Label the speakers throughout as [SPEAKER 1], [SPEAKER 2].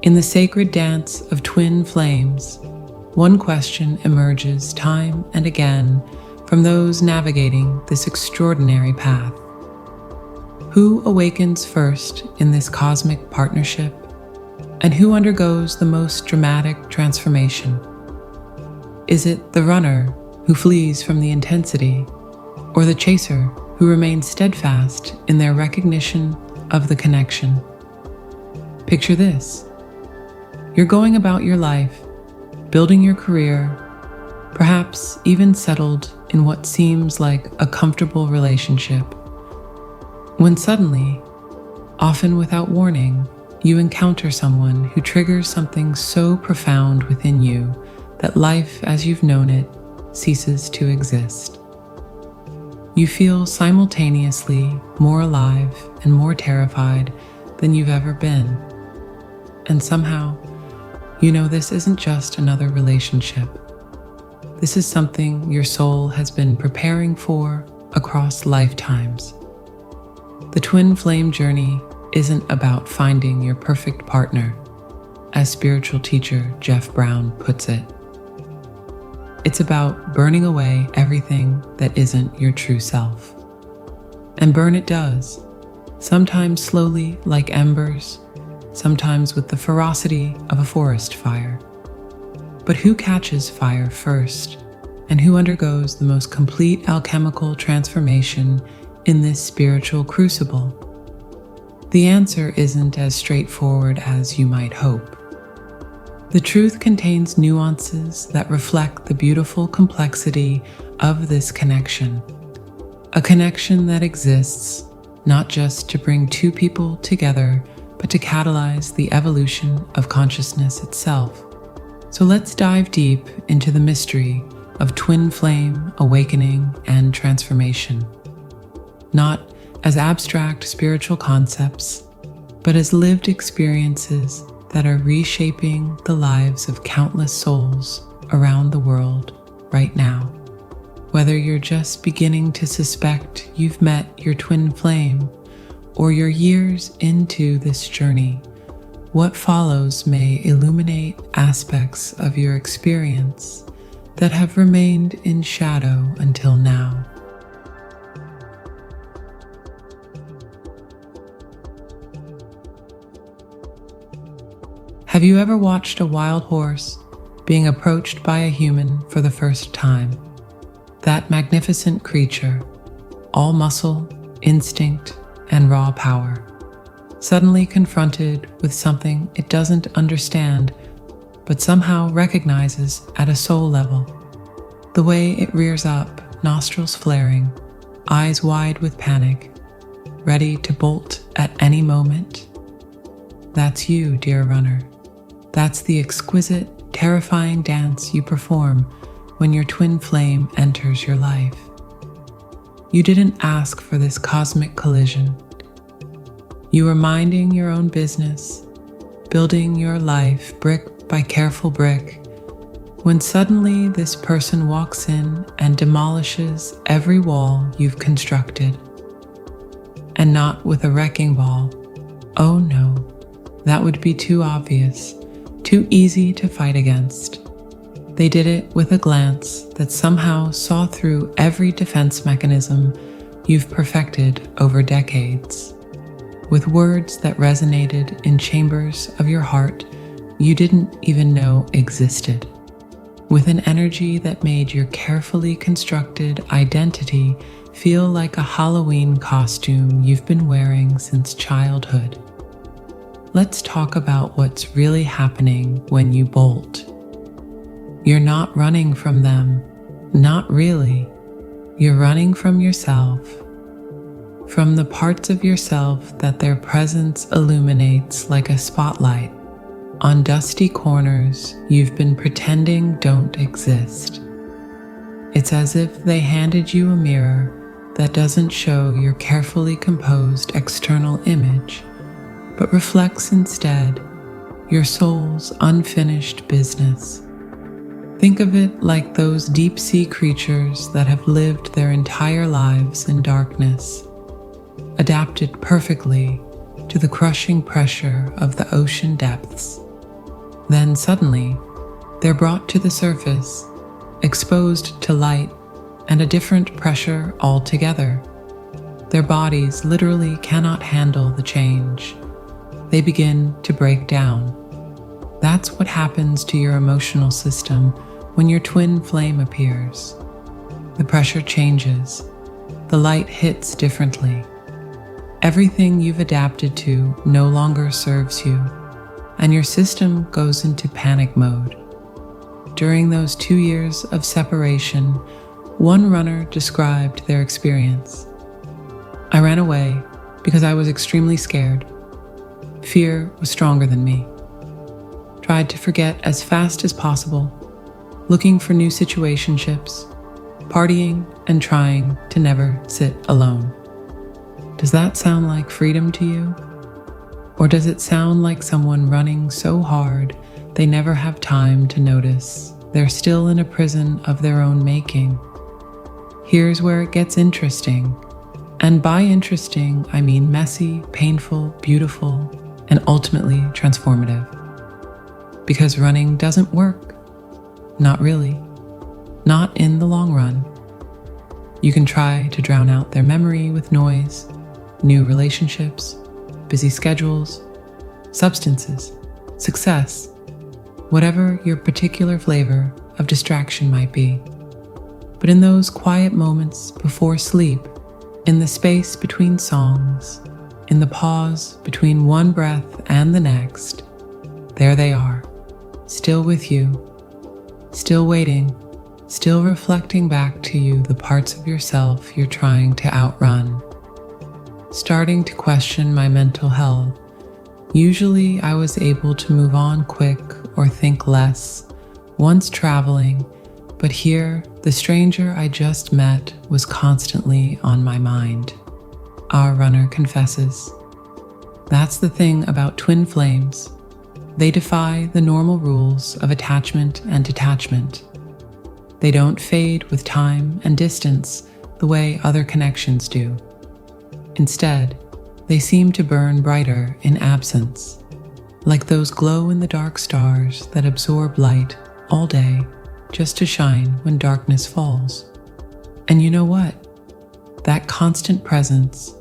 [SPEAKER 1] In the sacred dance of twin flames, one question emerges time and again from those navigating this extraordinary path. Who awakens first in this cosmic partnership, and who undergoes the most dramatic transformation? Is it the runner who flees from the intensity, or the chaser who remains steadfast in their recognition of the connection? Picture this. You're going about your life, building your career, perhaps even settled in what seems like a comfortable relationship, when suddenly, often without warning, you encounter someone who triggers something so profound within you that life as you've known it ceases to exist. You feel simultaneously more alive and more terrified than you've ever been. And somehow, you know this isn't just another relationship. This is something your soul has been preparing for across lifetimes. The twin flame journey isn't about finding your perfect partner, as spiritual teacher Jeff Brown puts it. It's about burning away everything that isn't your true self. And burn it does, sometimes slowly like embers, sometimes with the ferocity of a forest fire. But who catches fire first, and who undergoes the most complete alchemical transformation in this spiritual crucible? The answer isn't as straightforward as you might hope. The truth contains nuances that reflect the beautiful complexity of this connection, a connection that exists not just to bring two people together, but to catalyze the evolution of consciousness itself. So let's dive deep into the mystery of twin flame awakening and transformation, not as abstract spiritual concepts, but as lived experiences that are reshaping the lives of countless souls around the world right now. Whether you're just beginning to suspect you've met your twin flame, or you're years into this journey, what follows may illuminate aspects of your experience that have remained in shadow until now. Have you ever watched a wild horse being approached by a human for the first time? That magnificent creature, all muscle, instinct, and raw power, suddenly confronted with something it doesn't understand, but somehow recognizes at a soul level. The way it rears up, nostrils flaring, eyes wide with panic, ready to bolt at any moment. That's you, dear runner. That's the exquisite, terrifying dance you perform when your twin flame enters your life. You didn't ask for this cosmic collision. You were minding your own business, building your life brick by careful brick, when suddenly this person walks in and demolishes every wall you've constructed. And not with a wrecking ball. Oh no, that would be too obvious. Too easy to fight against. They did it with a glance that somehow saw through every defense mechanism you've perfected over decades, with words that resonated in chambers of your heart you didn't even know existed, with an energy that made your carefully constructed identity feel like a Halloween costume you've been wearing since childhood. Let's talk about what's really happening when you bolt. You're not running from them, not really. You're running from yourself, from the parts of yourself that their presence illuminates like a spotlight on dusty corners you've been pretending don't exist. It's as if they handed you a mirror that doesn't show your carefully composed external image, but reflects instead your soul's unfinished business. Think of it like those deep-sea creatures that have lived their entire lives in darkness, adapted perfectly to the crushing pressure of the ocean depths, Then suddenly, they're brought to the surface, exposed to light and a different pressure altogether. Their bodies literally cannot handle the change. They begin to break down. That's what happens to your emotional system when your twin flame appears. The pressure changes. The light hits differently. Everything you've adapted to no longer serves you, and your system goes into panic mode. During those 2 years of separation, one runner described their experience. I ran away because I was extremely scared. Fear was stronger than me. Tried to forget as fast as possible, looking for new situationships, partying and trying to never sit alone. Does that sound like freedom to you? Or does it sound like someone running so hard they never have time to notice they're still in a prison of their own making? Here's where it gets interesting. And by interesting, I mean messy, painful, beautiful, and ultimately transformative. Because running doesn't work. Not really. Not in the long run. You can try to drown out their memory with noise, new relationships, busy schedules, substances, success, whatever your particular flavor of distraction might be. But in those quiet moments before sleep, in the space between songs, in the pause between one breath and the next, there they are, still with you, still waiting, still reflecting back to you the parts of yourself you're trying to outrun. Starting to question my mental health, usually I was able to move on quick or think less once traveling, but here, the stranger I just met was constantly on my mind. Our runner confesses. That's the thing about twin flames. They defy the normal rules of attachment and detachment. They don't fade with time and distance the way other connections do. Instead, they seem to burn brighter in absence, like those glow-in-the-dark stars that absorb light all day just to shine when darkness falls. And you know what? That constant presence,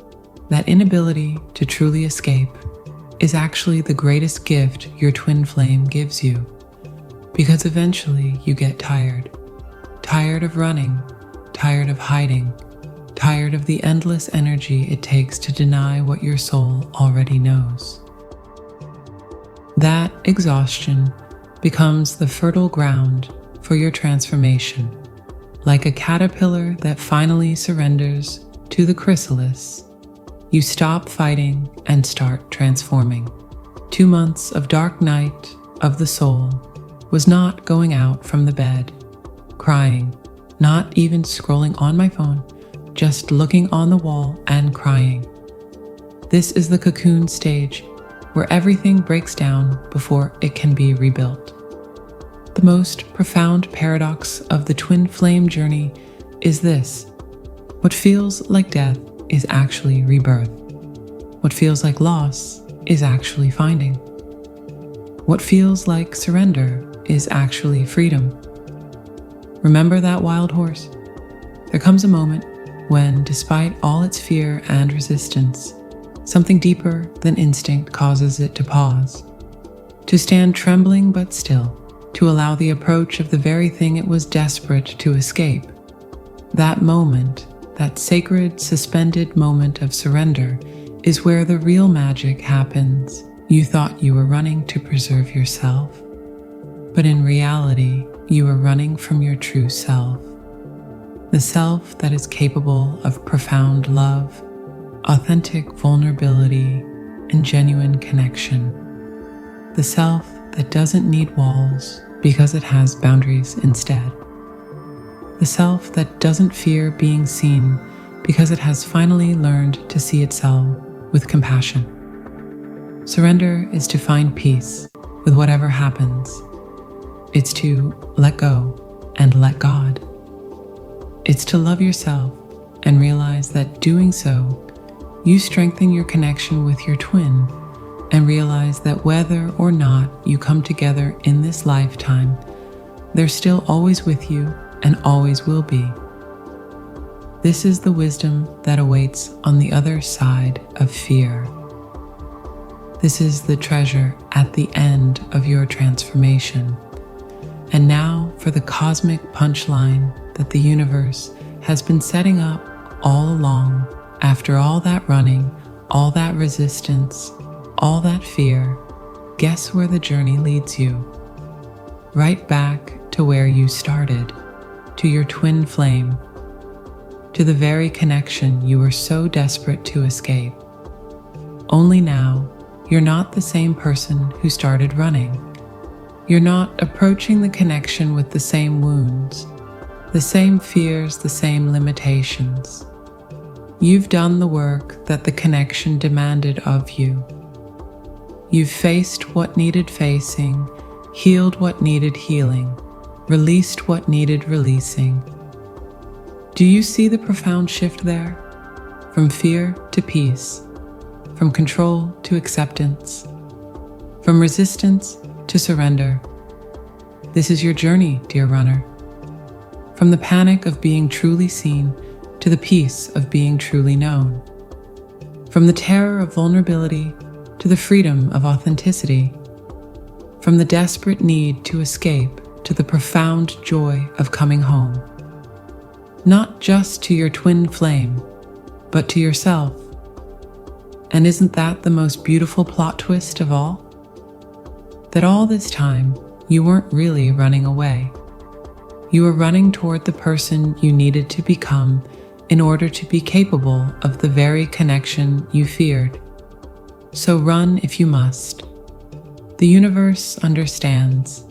[SPEAKER 1] that inability to truly escape, is actually the greatest gift your twin flame gives you. Because eventually you get tired. Tired of running, tired of hiding, tired of the endless energy it takes to deny what your soul already knows. That exhaustion becomes the fertile ground for your transformation, like a caterpillar that finally surrenders to the chrysalis. You stop fighting and start transforming. 2 months of dark night of the soul was not going out from the bed, crying, not even scrolling on my phone, just looking on the wall and crying. This is the cocoon stage, where everything breaks down before it can be rebuilt. The most profound paradox of the twin flame journey is this: what feels like death is actually rebirth. What feels like loss is actually finding. What feels like surrender is actually freedom. Remember that wild horse? There comes a moment when, despite all its fear and resistance, something deeper than instinct causes it to pause, to stand trembling but still, to allow the approach of the very thing it was desperate to escape. That moment, that sacred, suspended moment of surrender, is where the real magic happens. You thought you were running to preserve yourself, but in reality, you were running from your true self. The self that is capable of profound love, authentic vulnerability, and genuine connection. The self that doesn't need walls because it has boundaries instead. The self that doesn't fear being seen because it has finally learned to see itself with compassion. Surrender is to find peace with whatever happens. It's to let go and let God. It's to love yourself and realize that doing so, you strengthen your connection with your twin, and realize that whether or not you come together in this lifetime, they're still always with you and always will be. This is the wisdom that awaits on the other side of fear. This is the treasure at the end of your transformation. And now for the cosmic punchline that the universe has been setting up all along. After all that running, all that resistance, all that fear, guess where the journey leads you? Right back to where you started, to your twin flame, to the very connection you were so desperate to escape. Only now, you're not the same person who started running. You're not approaching the connection with the same wounds, the same fears, the same limitations. You've done the work that the connection demanded of you. You've faced what needed facing, healed what needed healing, released what needed releasing. Do you see the profound shift there? From fear to peace, from control to acceptance, from resistance to surrender. This is your journey, dear runner. From the panic of being truly seen to the peace of being truly known. From the terror of vulnerability to the freedom of authenticity. From the desperate need to escape to the profound joy of coming home. Not just to your twin flame, but to yourself. And isn't that the most beautiful plot twist of all? That all this time, you weren't really running away. You were running toward the person you needed to become in order to be capable of the very connection you feared. So run if you must. The universe understands.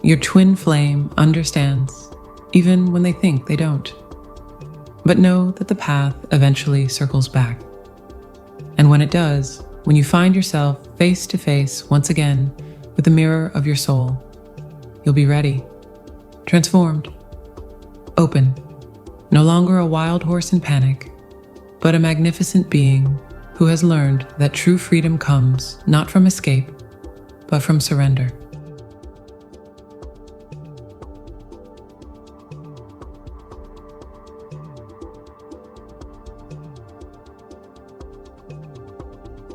[SPEAKER 1] Your twin flame understands, even when they think they don't. But know that the path eventually circles back. And when it does, when you find yourself face to face once again with the mirror of your soul, you'll be ready, transformed, open, no longer a wild horse in panic, but a magnificent being who has learned that true freedom comes not from escape, but from surrender.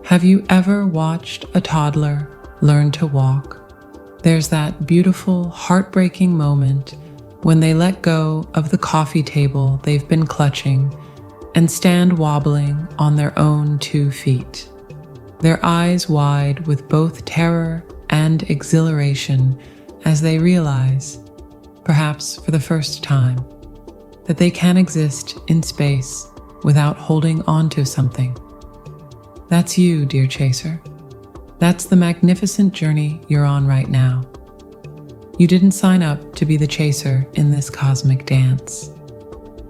[SPEAKER 1] Have you ever watched a toddler learn to walk? There's that beautiful, heartbreaking moment when they let go of the coffee table they've been clutching and stand wobbling on their own 2 feet, their eyes wide with both terror and exhilaration as they realize, perhaps for the first time, that they can exist in space without holding on to something. That's you, dear chaser. That's the magnificent journey you're on right now. You didn't sign up to be the chaser in this cosmic dance.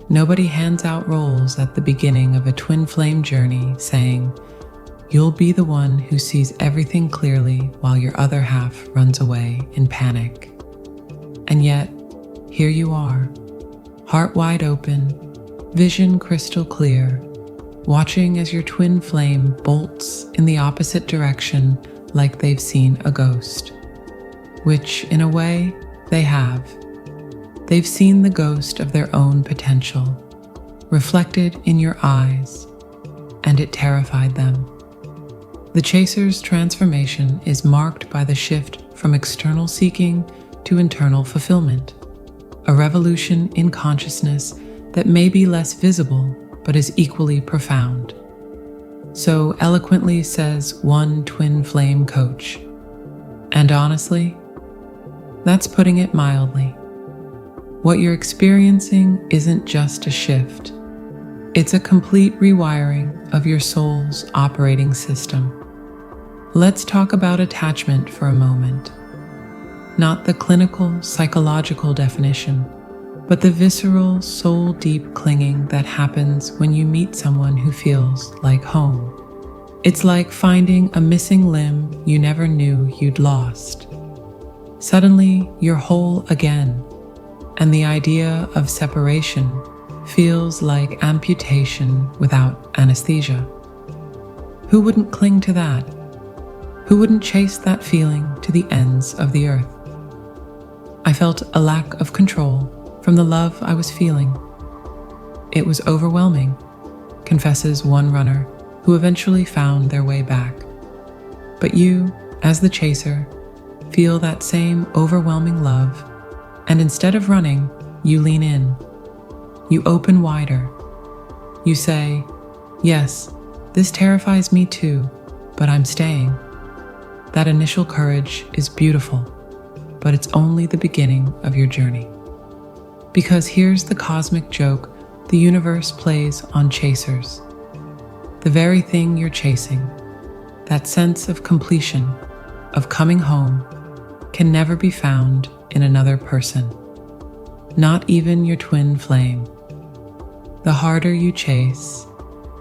[SPEAKER 1] Nobody hands out roles at the beginning of a twin flame journey saying, "You'll be the one who sees everything clearly while your other half runs away in panic." And yet, here you are, heart wide open, vision crystal clear, watching as your twin flame bolts in the opposite direction like they've seen a ghost. Which, in a way, they have. They've seen the ghost of their own potential, reflected in your eyes, and it terrified them. The chaser's transformation is marked by the shift from external seeking to internal fulfillment, a revolution in consciousness that may be less visible but is equally profound. So eloquently says one twin flame coach. And honestly, that's putting it mildly. What you're experiencing isn't just a shift. It's a complete rewiring of your soul's operating system. Let's talk about attachment for a moment. Not the clinical, psychological definition, but the visceral, soul-deep clinging that happens when you meet someone who feels like home. It's like finding a missing limb you never knew you'd lost. Suddenly, you're whole again, and the idea of separation feels like amputation without anesthesia. Who wouldn't cling to that? Who wouldn't chase that feeling to the ends of the earth? I felt a lack of control from the love I was feeling. It was overwhelming, confesses one runner who eventually found their way back. But you, as the chaser, feel that same overwhelming love, and instead of running, you lean in. You open wider. You say, "Yes, this terrifies me too, but I'm staying." That initial courage is beautiful, but it's only the beginning of your journey. Because here's the cosmic joke the universe plays on chasers. The very thing you're chasing, that sense of completion, of coming home, can never be found in another person, not even your twin flame. The harder you chase,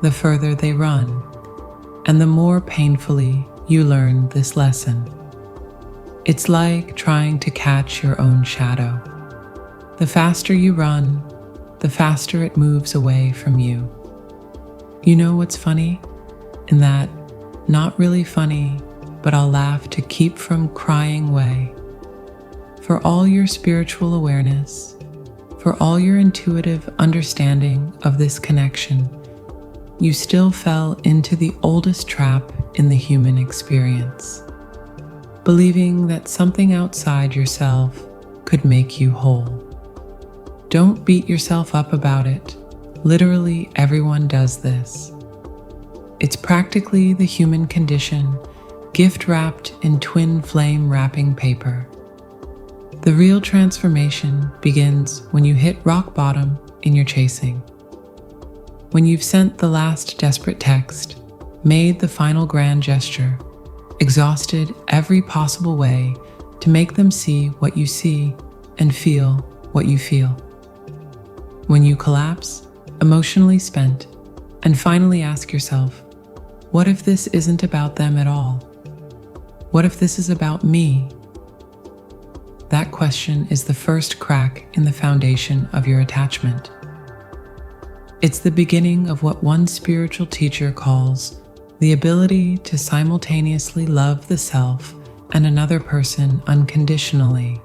[SPEAKER 1] the further they run, and the more painfully you learn this lesson. It's like trying to catch your own shadow. The faster you run, the faster it moves away from you. You know what's funny? In that, not really funny, but I'll laugh to keep from crying way. For all your spiritual awareness, for all your intuitive understanding of this connection, you still fell into the oldest trap in the human experience, believing that something outside yourself could make you whole. Don't beat yourself up about it. Literally everyone does this. It's practically the human condition, gift wrapped in twin flame wrapping paper. The real transformation begins when you hit rock bottom in your chasing. When you've sent the last desperate text, made the final grand gesture, exhausted every possible way to make them see what you see and feel what you feel. When you collapse, emotionally spent, and finally ask yourself, what if this isn't about them at all? What if this is about me? That question is the first crack in the foundation of your attachment. It's the beginning of what one spiritual teacher calls the ability to simultaneously love the self and another person unconditionally.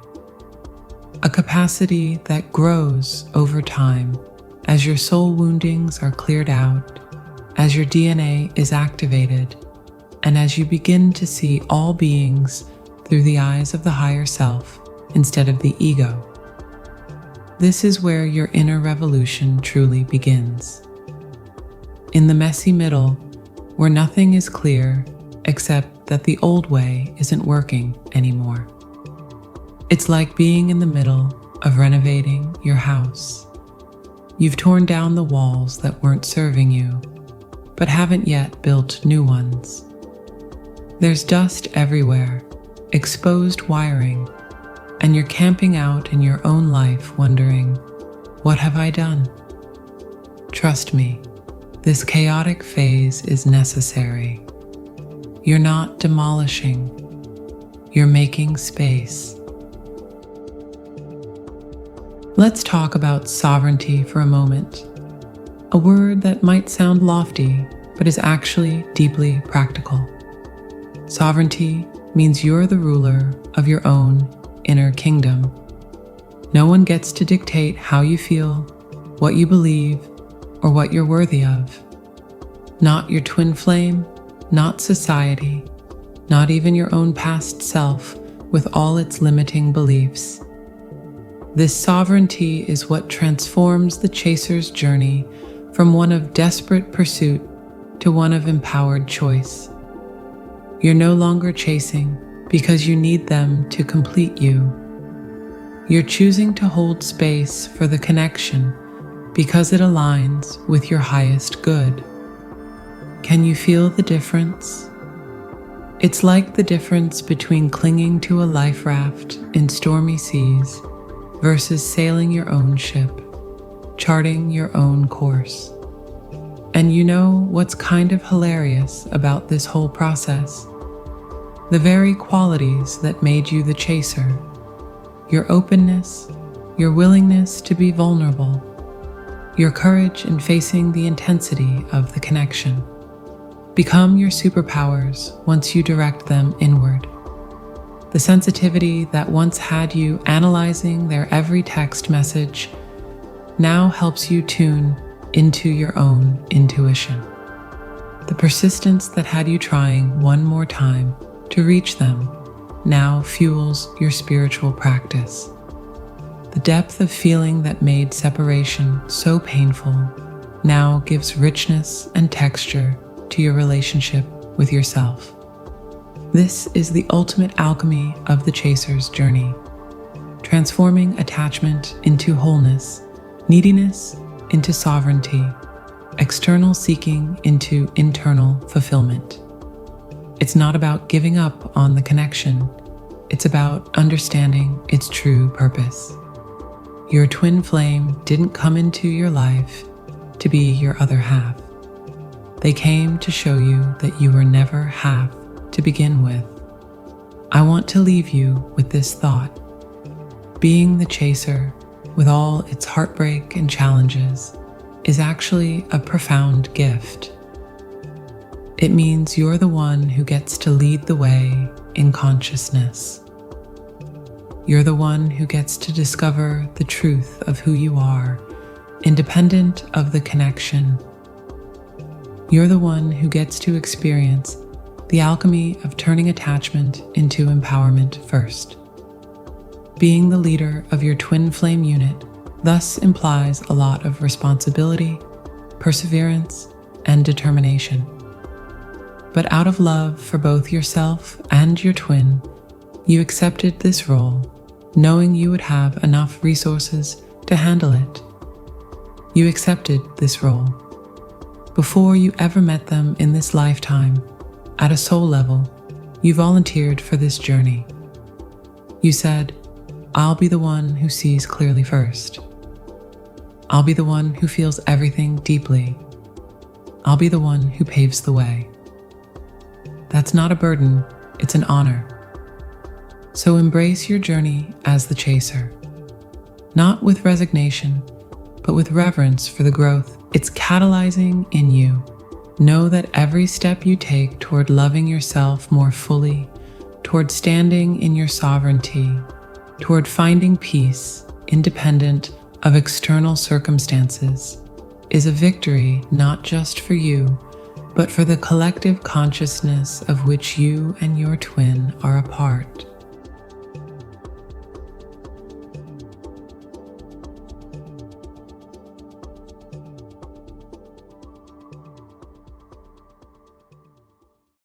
[SPEAKER 1] A capacity that grows over time as your soul woundings are cleared out, as your DNA is activated, and as you begin to see all beings through the eyes of the higher self instead of the ego. This is where your inner revolution truly begins. In the messy middle, where nothing is clear except that the old way isn't working anymore. It's like being in the middle of renovating your house. You've torn down the walls that weren't serving you, but haven't yet built new ones. There's dust everywhere, exposed wiring, and you're camping out in your own life wondering, what have I done? Trust me, this chaotic phase is necessary. You're not demolishing, you're making space. Let's talk about sovereignty for a moment, a word that might sound lofty, but is actually deeply practical. Sovereignty means you're the ruler of your own inner kingdom. No one gets to dictate how you feel, what you believe, or what you're worthy of. Not your twin flame, not society, not even your own past self with all its limiting beliefs. This sovereignty is what transforms the chaser's journey from one of desperate pursuit to one of empowered choice. You're no longer chasing because you need them to complete you. You're choosing to hold space for the connection because it aligns with your highest good. Can you feel the difference? It's like the difference between clinging to a life raft in stormy seas versus sailing your own ship, charting your own course. And you know what's kind of hilarious about this whole process? The very qualities that made you the chaser, your openness, your willingness to be vulnerable, your courage in facing the intensity of the connection. become your superpowers once you direct them inward. The sensitivity that once had you analyzing their every text message now helps you tune into your own intuition. The persistence that had you trying one more time to reach them now fuels your spiritual practice. The depth of feeling that made separation so painful now gives richness and texture to your relationship with yourself. This is the ultimate alchemy of the chaser's journey, transforming attachment into wholeness, neediness into sovereignty, external seeking into internal fulfillment. It's not about giving up on the connection, it's about understanding its true purpose. Your twin flame didn't come into your life to be your other half. They came to show you that you were never half to begin with. I want to leave you with this thought. Being the chaser, with all its heartbreak and challenges, is actually a profound gift. It means you're the one who gets to lead the way in consciousness. You're the one who gets to discover the truth of who you are, independent of the connection. You're the one who gets to experience the alchemy of turning attachment into empowerment first. Being the leader of your twin flame unit thus implies a lot of responsibility, perseverance, and determination. But out of love for both yourself and your twin, you accepted this role, knowing you would have enough resources to handle it. You accepted this role. Before you ever met them in this lifetime, at a soul level, you volunteered for this journey. You said, I'll be the one who sees clearly first. I'll be the one who feels everything deeply. I'll be the one who paves the way. That's not a burden, it's an honor. So embrace your journey as the chaser, not with resignation, but with reverence for the growth it's catalyzing in you. Know that every step you take toward loving yourself more fully, toward standing in your sovereignty, toward finding peace independent of external circumstances, is a victory not just for you, but for the collective consciousness of which you and your twin are a part.